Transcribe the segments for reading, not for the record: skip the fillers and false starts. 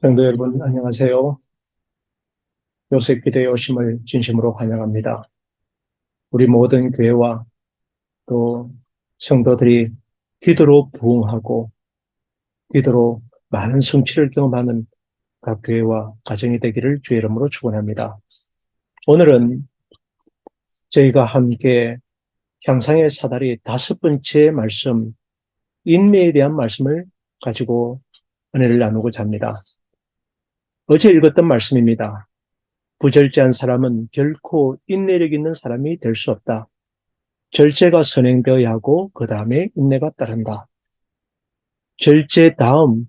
성도 여러분, 안녕하세요. 요셉 기도에 오심을 진심으로 환영합니다. 우리 모든 교회와 또 성도들이 기도로 부흥하고 기도로 많은 성취를 경험하는 각 교회와 가정이 되기를 주의 이름으로 축원합니다. 오늘은 저희가 함께 향상의 사다리 5번째 말씀, 인내에 대한 말씀을 가지고 은혜를 나누고자 합니다. 어제 읽었던 말씀입니다. 부절제한 사람은 결코 인내력 있는 사람이 될 수 없다. 절제가 선행되어야 하고 그 다음에 인내가 따른다. 절제 다음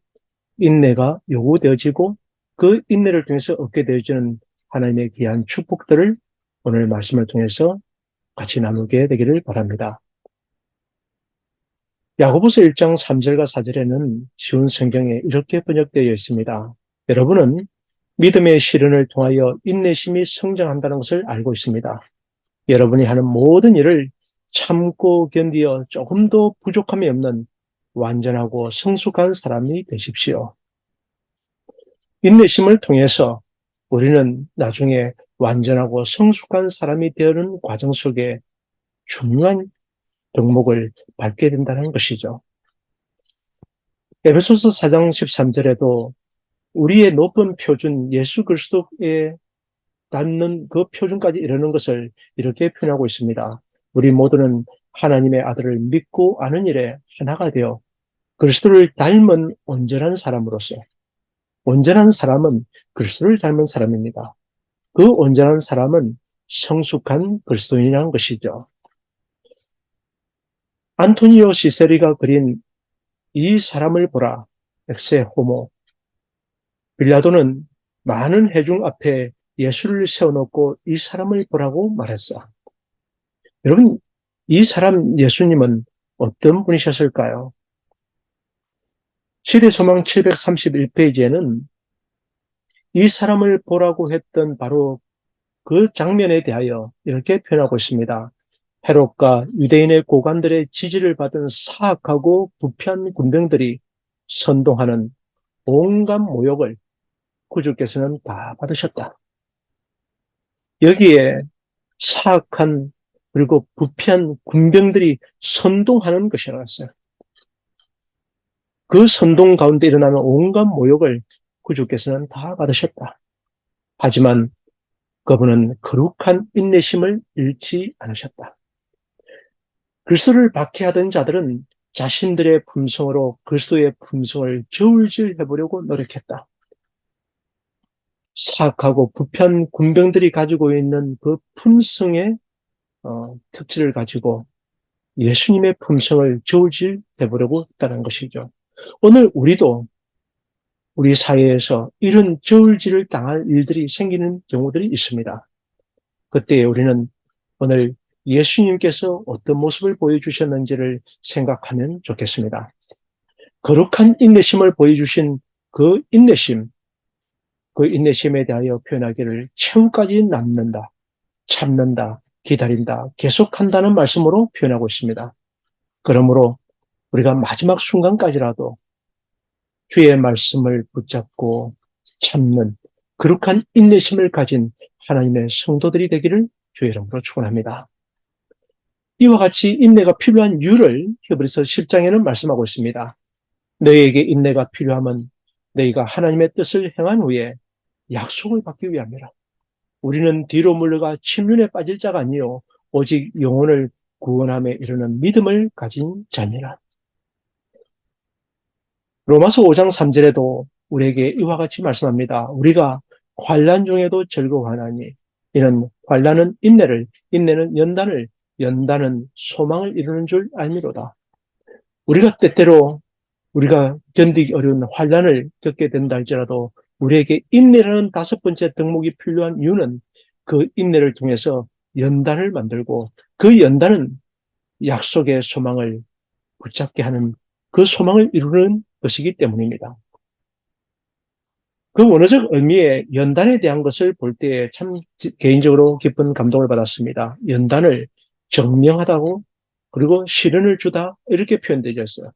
인내가 요구되어지고 그 인내를 통해서 얻게 되어지는 하나님의 귀한 축복들을 오늘 말씀을 통해서 같이 나누게 되기를 바랍니다. 야고보서 1장 3절과 4절에는 쉬운 성경에 이렇게 번역되어 있습니다. 여러분은 믿음의 시련을 통하여 인내심이 성장한다는 것을 알고 있습니다. 여러분이 하는 모든 일을 참고 견디어 조금도 부족함이 없는 완전하고 성숙한 사람이 되십시오. 인내심을 통해서 우리는 나중에 완전하고 성숙한 사람이 되는 과정 속에 중요한 덕목을 밟게 된다는 것이죠. 에베소서 4장 13절에도 우리의 높은 표준 예수 그리스도에 닿는 그 표준까지 이르는 것을 이렇게 표현하고 있습니다. 우리 모두는 하나님의 아들을 믿고 아는 일에 하나가 되어 그리스도를 닮은 온전한 사람으로서, 온전한 사람은 그리스도를 닮은 사람입니다. 그 온전한 사람은 성숙한 그리스도인이라는 것이죠. 안토니오 시세리가 그린 이 사람을 보라, 엑세 호모. 빌라도는 많은 회중 앞에 예수를 세워놓고 이 사람을 보라고 말했어. 여러분, 이 사람 예수님은 어떤 분이셨을까요? 시대소망 731페이지에는 이 사람을 보라고 했던 바로 그 장면에 대하여 이렇게 표현하고 있습니다. 헤롯과 유대인의 고관들의 지지를 받은 사악하고 부패한 군병들이 선동하는 온갖 모욕을 구주께서는 다 받으셨다. 여기에 사악한 그리고 부패한 군병들이 선동하는 것이라고 그 선동 가운데 일어나는 온갖 모욕을 구주께서는 다 받으셨다. 하지만 그분은 거룩한 인내심을 잃지 않으셨다. 그리스도를 박해하던 자들은 자신들의 품성으로 그리스도의 품성을 저울질 해보려고 노력했다. 사악하고 부패한 군병들이 가지고 있는 그 품성의 특질을 가지고 예수님의 품성을 저울질 해보려고 했다는 것이죠. 오늘 우리도 우리 사회에서 이런 저울질을 당할 일들이 생기는 경우들이 있습니다. 그때 우리는 오늘 예수님께서 어떤 모습을 보여주셨는지를 생각하면 좋겠습니다. 거룩한 인내심을 보여주신 그 인내심, 그 인내심에 대하여 표현하기를 최후까지 남는다, 참는다, 기다린다, 계속한다는 말씀으로 표현하고 있습니다. 그러므로 우리가 마지막 순간까지라도 주의 말씀을 붙잡고 참는 거룩한 인내심을 가진 하나님의 성도들이 되기를 주의 이름으로 축원합니다. 이와 같이 인내가 필요한 이유를 히브리서 10장에는 말씀하고 있습니다. 너희에게 인내가 필요하면 너희가 하나님의 뜻을 행한 후에 약속을 받기 위함이라. 우리는 뒤로 물러가 침륜에 빠질 자가 아니요 오직 영혼을 구원함에 이르는 믿음을 가진 자니라. 로마서 5장 3절에도 우리에게 이와 같이 말씀합니다. 우리가 환난 중에도 즐거워하나니 이는 환난은 인내를, 인내는 연단을, 연단은 소망을 이루는 줄 알미로다. 우리가 때때로 우리가 견디기 어려운 환난을 겪게 된다 할지라도 우리에게 인내라는 5번째 덕목이 필요한 이유는 그 인내를 통해서 연단을 만들고 그 연단은 약속의 소망을 붙잡게 하는 그 소망을 이루는 것이기 때문입니다. 그 원어적 의미의 연단에 대한 것을 볼 때 참 개인적으로 깊은 감동을 받았습니다. 연단을 정명하다고 그리고 시련을 주다 이렇게 표현되어 있어요.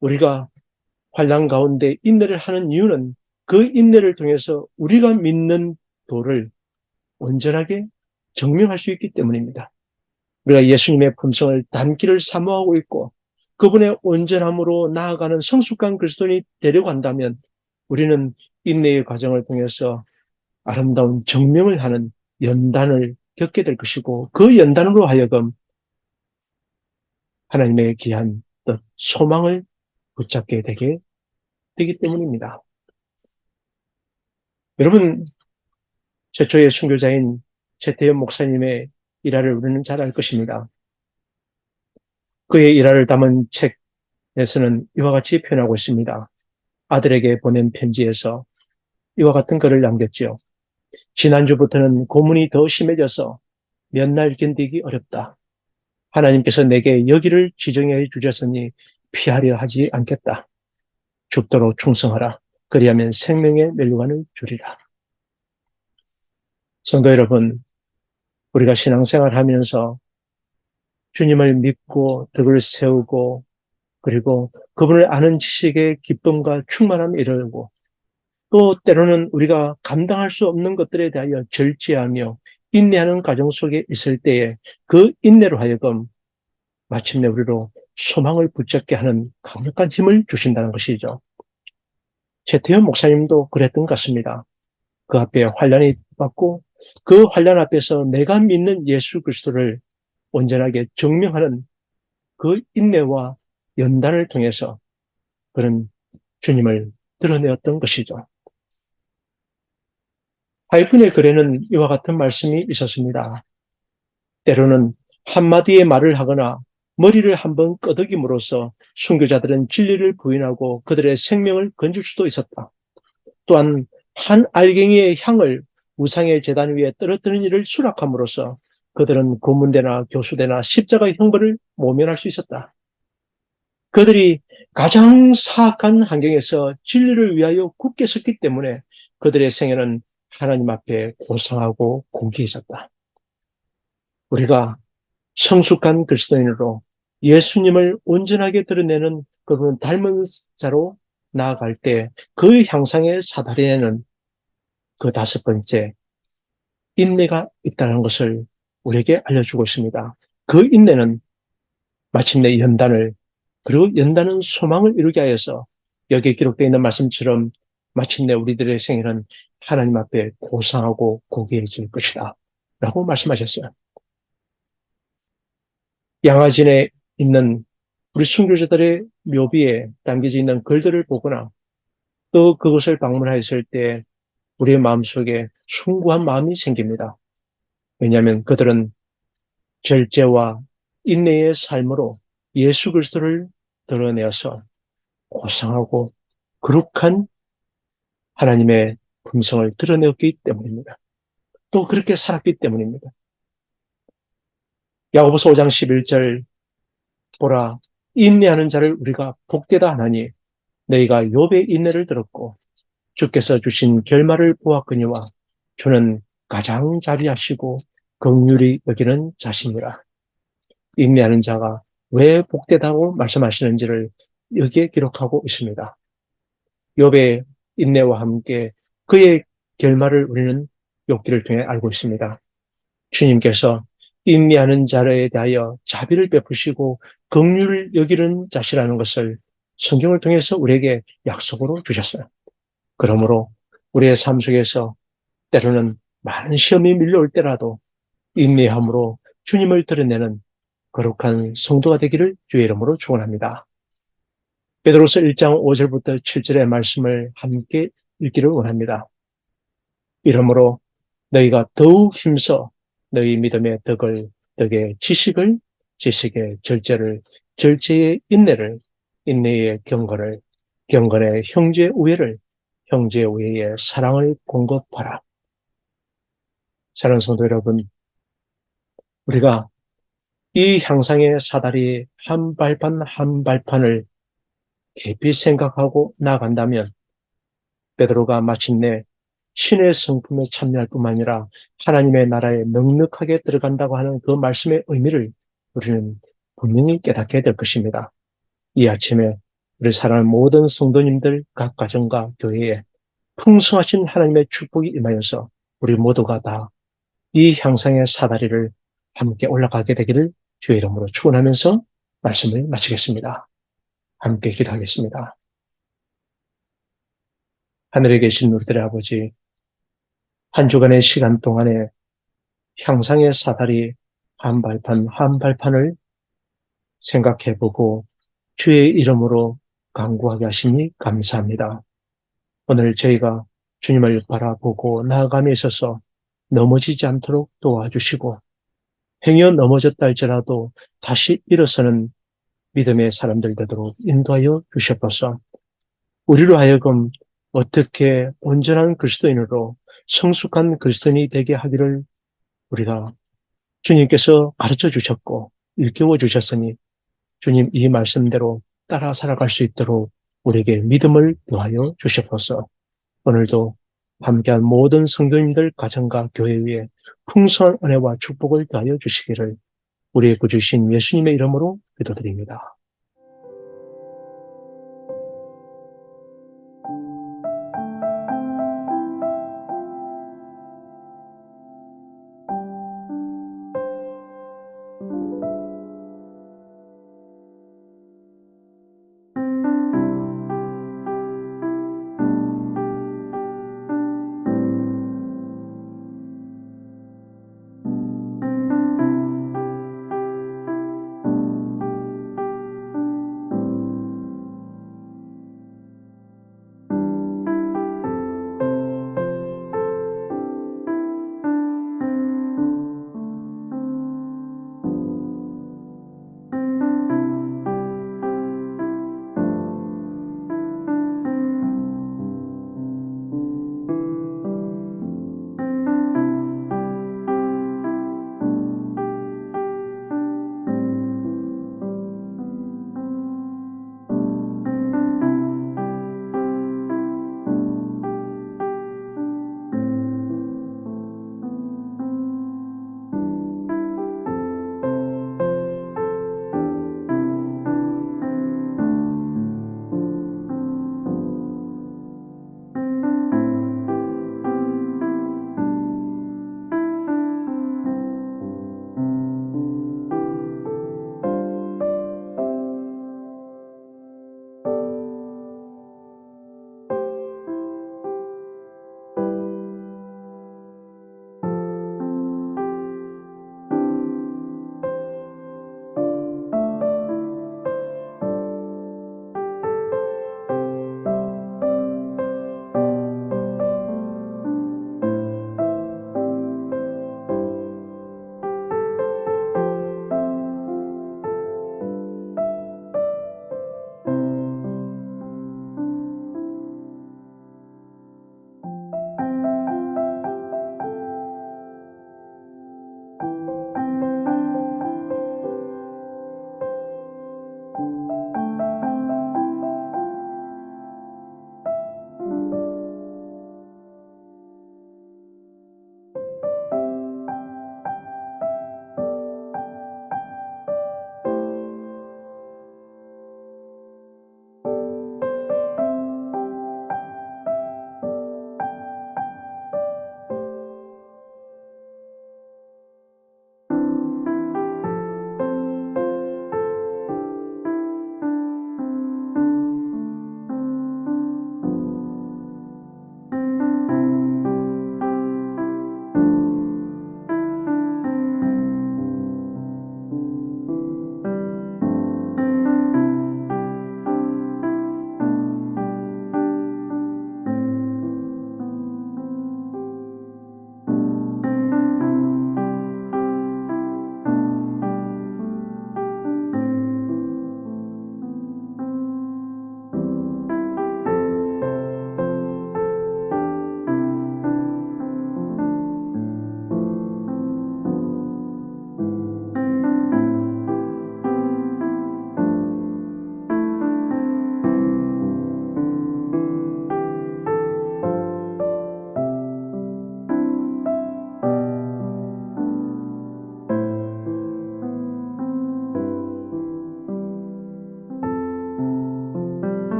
우리가 환난 가운데 인내를 하는 이유는 그 인내를 통해서 우리가 믿는 도를 온전하게 증명할 수 있기 때문입니다. 우리가 예수님의 품성을 닮기를 사모하고 있고 그분의 온전함으로 나아가는 성숙한 그리스도인이 되려고 한다면 우리는 인내의 과정을 통해서 아름다운 증명을 하는 연단을 겪게 될 것이고 그 연단으로 하여금 하나님의 귀한 뜻, 소망을 붙잡게 되기 때문입니다. 여러분, 최초의 순교자인 최태현 목사님의 일화를 우리는 잘 알 것입니다. 그의 일화를 담은 책에서는 이와 같이 표현하고 있습니다. 아들에게 보낸 편지에서 이와 같은 글을 남겼지요. 지난주부터는 고문이 더 심해져서 몇 날 견디기 어렵다. 하나님께서 내게 여기를 지정해 주셨으니 피하려 하지 않겠다. 죽도록 충성하라. 그리하면 생명의 멸류관을 주리라. 성도 여러분, 우리가 신앙생활 하면서 주님을 믿고 덕을 세우고 그리고 그분을 아는 지식의 기쁨과 충만함을 이루고 또 때로는 우리가 감당할 수 없는 것들에 대하여 절제하며 인내하는 과정 속에 있을 때에 그 인내로 하여금 마침내 우리로 소망을 붙잡게 하는 강력한 힘을 주신다는 것이죠. 최태현 목사님도 그랬던 것 같습니다. 그 앞에 환란이 받고 그 환란 앞에서 내가 믿는 예수 그리스도를 온전하게 증명하는 그 인내와 연단을 통해서 그런 주님을 드러내었던 것이죠. 하이픈의 글에는 이와 같은 말씀이 있었습니다. 때로는 한마디의 말을 하거나 머리를 한번 끄덕임으로써 순교자들은 진리를 부인하고 그들의 생명을 건질 수도 있었다. 또한 한 알갱이의 향을 우상의 제단 위에 떨어뜨리는 일을 수락함으로써 그들은 고문대나 교수대나 십자가의 형벌을 모면할 수 있었다. 그들이 가장 사악한 환경에서 진리를 위하여 굳게 섰기 때문에 그들의 생애는 하나님 앞에 고상하고 공기해졌다. 우리가 성숙한 그리스도인으로 예수님을 온전하게 드러내는 그분 닮은 자로 나아갈 때 그 향상의 사다리에는 그 다섯 번째 인내가 있다는 것을 우리에게 알려주고 있습니다. 그 인내는 마침내 연단을 그리고 연단은 소망을 이루게 하여서 여기에 기록되어 있는 말씀처럼 마침내 우리들의 생애는 하나님 앞에 고상하고 고귀해질 것이다 라고 말씀하셨어요. 양화진에 있는 우리 순교자들의 묘비에 담겨져 있는 글들을 보거나 또 그것을 방문하였을 때 우리의 마음속에 숭고한 마음이 생깁니다. 왜냐하면 그들은 절제와 인내의 삶으로 예수 그리스도를 드러내어서 고상하고 거룩한 하나님의 품성을 드러내었기 때문입니다. 또 그렇게 살았기 때문입니다. 야고보서 5장 11절 보라 인내하는 자를 우리가 복되다 하나니 너희가 욥의 인내를 들었고 주께서 주신 결말을 보았거니와 주는 가장 자비하시고 긍휼히 여기는 자신이라. 인내하는 자가 왜 복되다고 말씀하시는지를 여기에 기록하고 있습니다. 욥의 인내와 함께 그의 결말을 우리는 욥기를 통해 알고 있습니다. 주님께서 인내하는 자에 대하여 자비를 베푸시고 긍휼을 여기는 자시라는 것을 성경을 통해서 우리에게 약속으로 주셨어요. 그러므로 우리의 삶 속에서 때로는 많은 시험이 밀려올 때라도 인내함으로 주님을 드러내는 거룩한 성도가 되기를 주의 이름으로 축원합니다. 베드로서 1장 5절부터 7절의 말씀을 함께 읽기를 원합니다. 이러므로 너희가 더욱 힘써 너희 믿음의 덕을, 덕의 지식을, 지식의 절제를, 절제의 인내를, 인내의 경건을, 경건의 형제의 우애를, 형제의 우애의 사랑을 공급하라. 사랑하는 성도 여러분, 우리가 이 향상의 사다리 한 발판 한 발판을 깊이 생각하고 나아간다면 베드로가 마침내 신의 성품에 참여할 뿐만 아니라 하나님의 나라에 넉넉하게 들어간다고 하는 그 말씀의 의미를 우리는 분명히 깨닫게 될 것입니다. 이 아침에 우리 사랑하는 모든 성도님들 각 가정과 교회에 풍성하신 하나님의 축복이 임하여서 우리 모두가 다 이 향상의 사다리를 함께 올라가게 되기를 주의 이름으로 축원하면서 말씀을 마치겠습니다. 함께 기도하겠습니다. 하늘에 계신 우리들의 아버지, 한 주간의 시간 동안에 향상의 사다리 한 발판 한 발판을 생각해보고 주의 이름으로 간구하게 하시니 감사합니다. 오늘 저희가 주님을 바라보고 나아감에 있어서 넘어지지 않도록 도와주시고 행여 넘어졌다 할지라도 다시 일어서는 믿음의 사람들 되도록 인도하여 주시옵소서. 우리로 하여금 어떻게 온전한 그리스도인으로 성숙한 그리스도인이 되게 하기를 우리가 주님께서 가르쳐 주셨고 일깨워 주셨으니 주님 이 말씀대로 따라 살아갈 수 있도록 우리에게 믿음을 더하여 주시옵소서. 오늘도 함께한 모든 성도님들 가정과 교회 위에 풍성한 은혜와 축복을 더하여 주시기를 우리의 구주신 예수님의 이름으로 기도드립니다.